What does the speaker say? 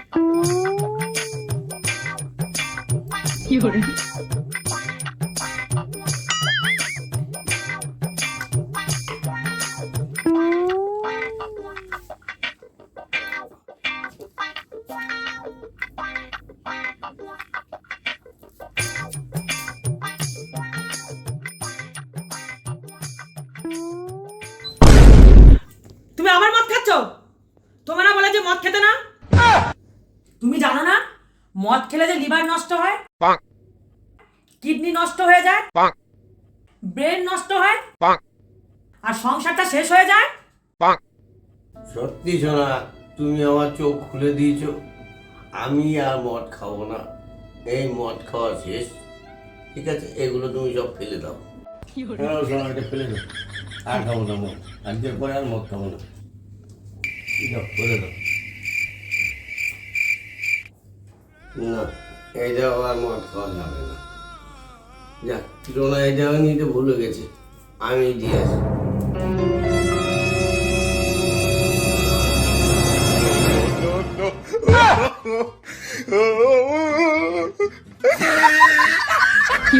তুমি আমার মদ খাচ্ছ? তোমার না বলে যে মদ খেতে না? তুমি জানো না মদ খেলে যে লিভার নষ্ট হয়, কিডনি নষ্ট হয়ে যায়, ব্রেন নষ্ট হয়, আর সংসারটা শেষ হয়ে যায়। সত্যি সোনা, তুমি আমার চোখ খুলে দিয়েছো। আমি আর মদ খাবো না, এই মদ খাওয়া শেষ। ঠিক আছে, এগুলো তুমি সব ফেলে দাও। সোনা, এটা ফেলে দাও, আর খাবো না মদ। আজকের পরে আর মদ খাবো না। ফেলে দাও। না, এই যাও, আর মদ খাওয়া যাবে না। যাক, সোনা এই জায়গা নিতে ভুলে গেছে, আমি দিয়ে আসি। কি